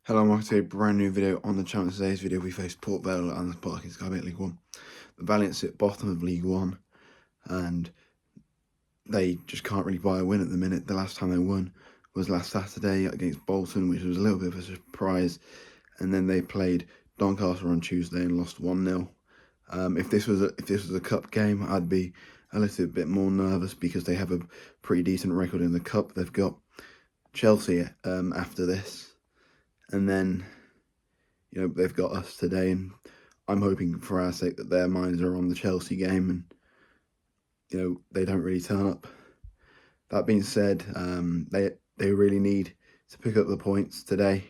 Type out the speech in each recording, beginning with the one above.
Hello and welcome to a brand new video on the channel. Today's video we face Port Vale and the Park in Sky Bet League 1. The Valiant sit bottom of League 1 and they just can't really buy a win at the minute. The last time they won was last Saturday against Bolton, which was a little bit of a surprise, and then they played Doncaster on Tuesday and lost 1-0. If this was a cup game, I'd be a little bit more nervous because they have a pretty decent record in the cup. They've got Chelsea after this. And then, they've got us today, and I'm hoping for our sake that their minds are on the Chelsea game and, they don't really turn up. That being said, they really need to pick up the points today,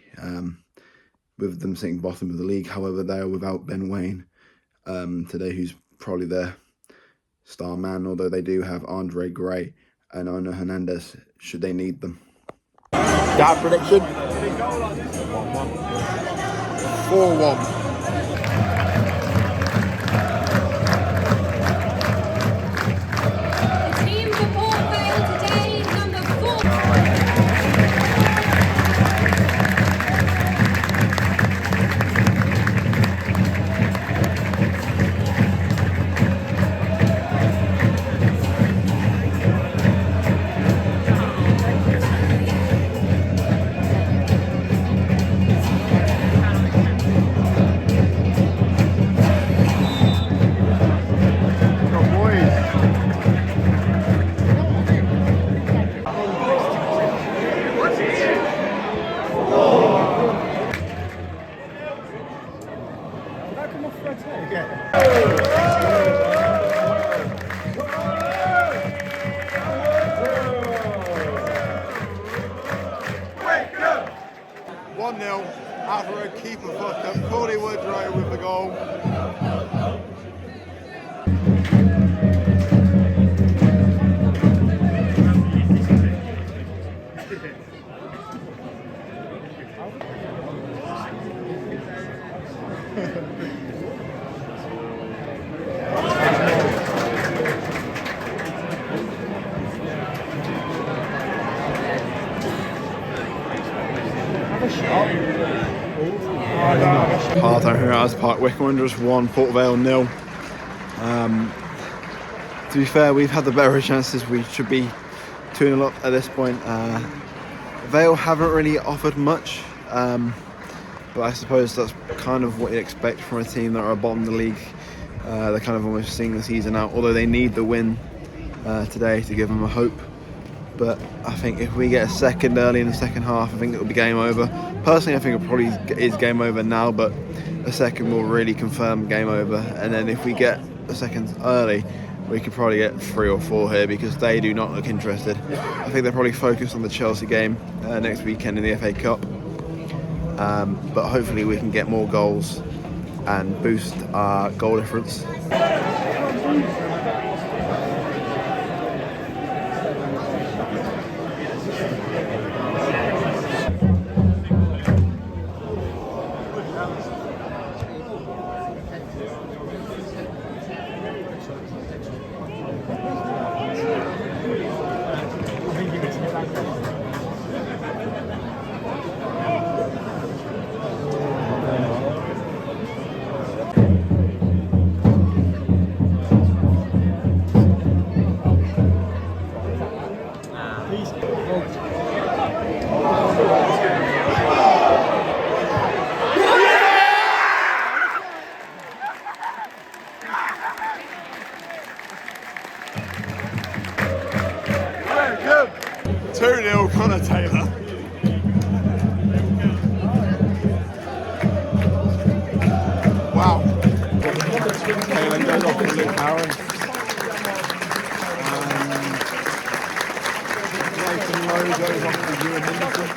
with them sitting bottom of the league. However, they are without Ben Waine today, who's probably their star man, although they do have Andre Gray and Ono Hernandez, should they need them. That prediction? 4-1. After a keeper fuck up, Cody Woodrow with the goal. Hard time here at Park. Wycombe Wanderers 1, Port Vale 0. To be fair, we've had the better chances. We should be 2-0 up at this point. Vale haven't really offered much, but I suppose that's kind of what you expect from a team that are bottom of the league. They're kind of almost seeing the season out, although they need the win today to give them a hope. But I think if we get a second early in the second half, I think it will be game over. Personally, I think it probably is game over now, but a second will really confirm game over. And then if we get a second early, we could probably get 3 or 4 here because they do not look interested. I think they're probably focused on the Chelsea game next weekend in the FA Cup. But hopefully we can get more goals and boost our goal difference. Connor Taylor. Wow. Taylor goes off to Luke Harron. Nathan Lowe goes off to Ewan Henderson.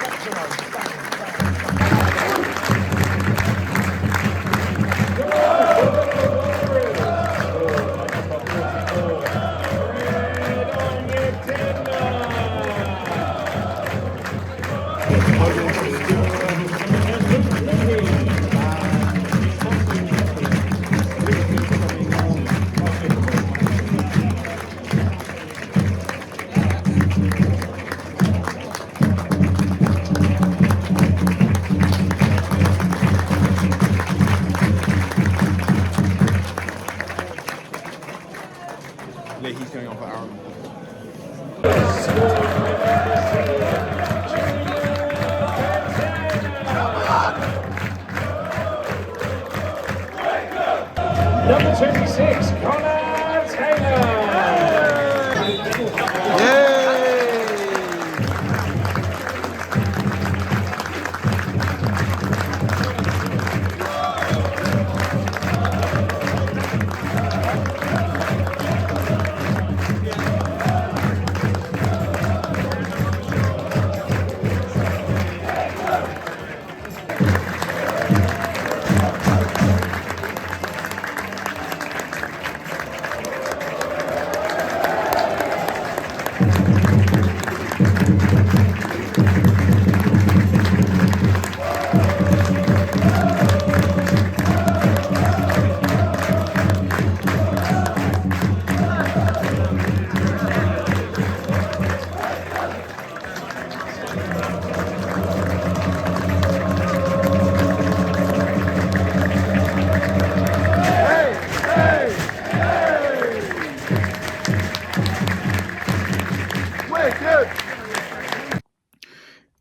26, Connor Taylor.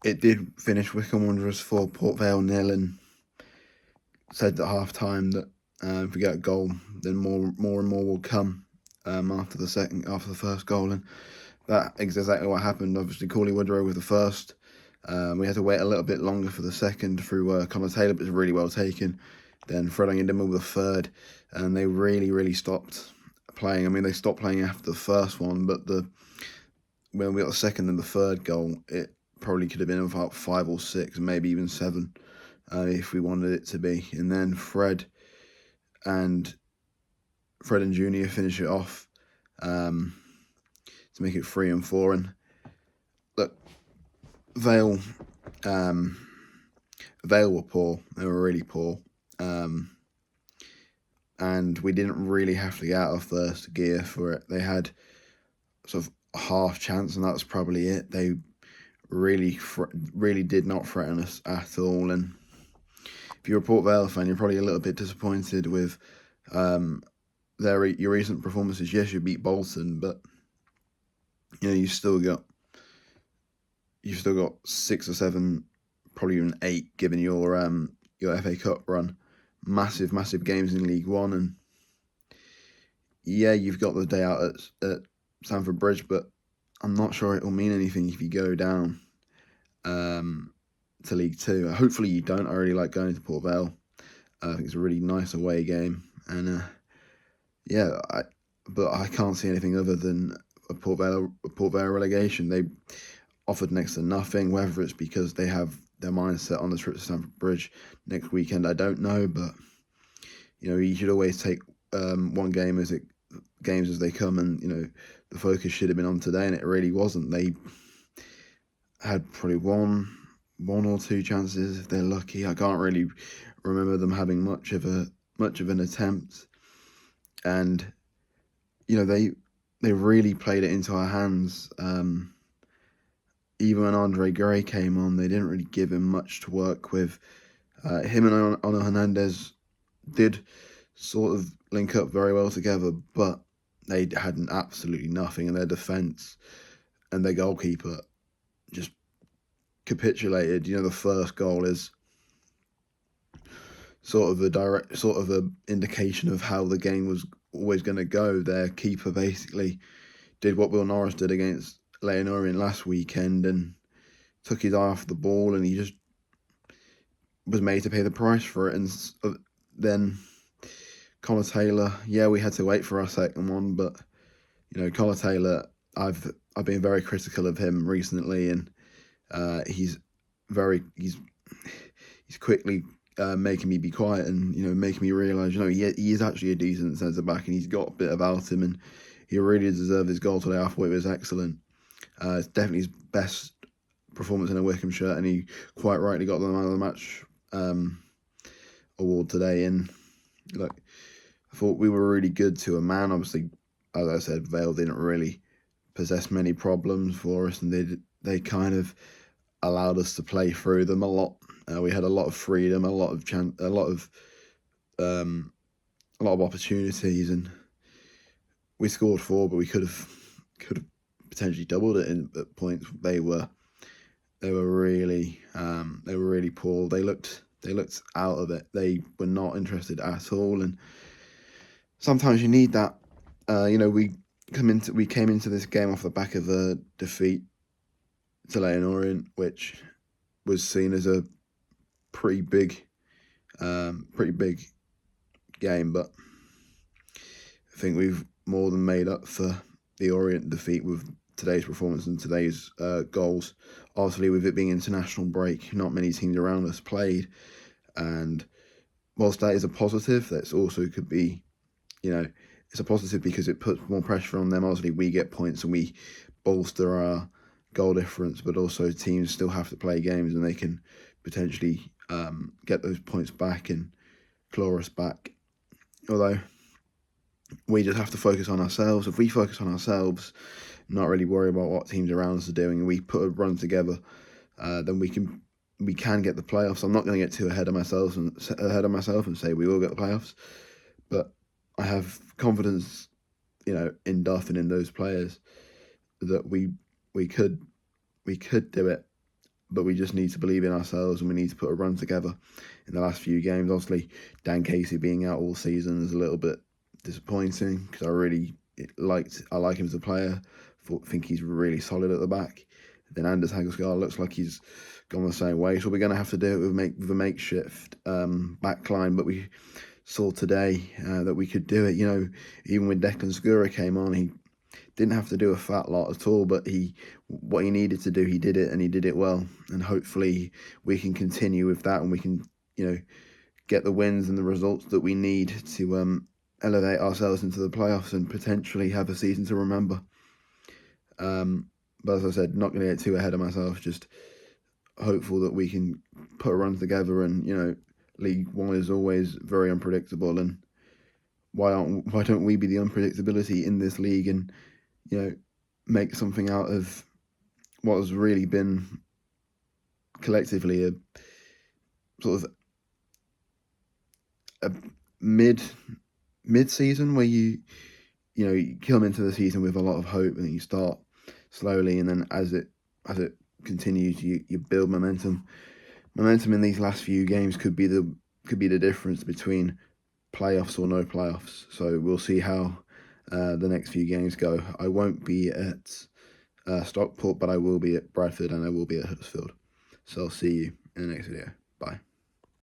It did finish Wycombe Wanderers 4, Port Vale 0, and said at half time that if we get a goal, then more and more will come after the first goal, and that is exactly what happened. Obviously, Corley Woodrow with the first. We had to wait a little bit longer for the second through Connor Taylor, but it was really well taken. Then Fred Ongedimma with the third, and they really stopped playing. I mean, they stopped playing after the first one, but when we got the second and the third goal, it probably could have been about 5 or 6, maybe even 7, if we wanted it to be. And then Fred and Junior finish it off to make it 3 and 4. And look, Vale were poor. They were really poor. And we didn't really have to get out of first gear for it. They had sort of a half chance, and that's probably it. They really did not threaten us at all. And if you're a Port Vale fan, you're probably a little bit disappointed with your recent performances. Yes, you beat Bolton, but you've still got 6 or 7, probably even 8, given your FA Cup run. Massive games in League One, and yeah, you've got the day out at Stamford Bridge, but I'm not sure it will mean anything if you go down to League Two. Hopefully you don't. I really like going to Port Vale. I think it's a really nice away game, and but I can't see anything other than a Port Vale relegation. They offered next to nothing. Whether it's because they have their mindset on the trip to Stamford Bridge next weekend, I don't know. But you should always take one games as they come, and the focus should have been on today, and it really wasn't. They had probably one or 2 chances if they're lucky. I can't really remember them having much of an attempt, and they really played it into our hands. Even when Andre Gray came on, they didn't really give him much to work with. Him and Ono Hernandez did sort of link up very well together, but they had absolutely nothing in their defence, and their goalkeeper just capitulated. The first goal is sort of a indication of how the game was always going to go. Their keeper basically did what Will Norris did against Leonorian last weekend and took his eye off the ball, and he just was made to pay the price for it. And then Connor Taylor, we had to wait for our second one, but Connor Taylor, I've been very critical of him recently, and he's quickly making me be quiet, and making me realise he is actually a decent centre back, and he's got a bit about him, and he really deserved his goal today. I thought it was excellent. It's definitely his best performance in a Wycombe shirt, and he quite rightly got the man of the match award today. And look, I thought we were really good to a man. Obviously, as I said, Vale didn't really possess many problems for us, and they kind of allowed us to play through them a lot. We had a lot of freedom, a lot of opportunities, and we scored 4, but we could have potentially doubled it at points. They were really poor. They looked out of it. They were not interested at all, and sometimes you need that. We came into this game off the back of a defeat to Leyton Orient, which was seen as a pretty big, pretty big game. But I think we've more than made up for the Orient defeat with today's performance and today's goals. Obviously, with it being international break, not many teams around us played, and whilst that is a positive, that also could be, it's a positive because it puts more pressure on them. Obviously, we get points and we bolster our goal difference, but also teams still have to play games and they can potentially get those points back and claw us back. Although we just have to focus on ourselves. If we focus on ourselves, not really worry about what teams around us are doing, and we put a run together, then we can get the playoffs. I'm not going to get too ahead of myself and say we will get the playoffs, but I have confidence, in Duff and in those players that we could do it. But we just need to believe in ourselves and we need to put a run together in the last few games. Obviously, Dan Casey being out all season is a little bit disappointing because I like him as a player. Think he's really solid at the back. Then Anders Hagelsgaard looks like he's gone the same way. So we're going to have to do it with a makeshift back line. But we saw today that we could do it. Even when Declan Skura came on, he didn't have to do a fat lot at all, but what he needed to do, he did it, and he did it well. And hopefully we can continue with that, and we can, get the wins and the results that we need to elevate ourselves into the playoffs and potentially have a season to remember. But as I said, not going to get too ahead of myself. Just hopeful that we can put a run together. And League One is always very unpredictable, and why don't we be the unpredictability in this league and make something out of what has really been collectively a sort of a mid-season where you come into the season with a lot of hope and you start slowly, and then as it continues, you build momentum. Momentum in these last few games could be the difference between playoffs or no playoffs. So we'll see how the next few games go. I won't be at Stockport, but I will be at Bradford and I will be at Huddersfield. So I'll see you in the next video. Bye.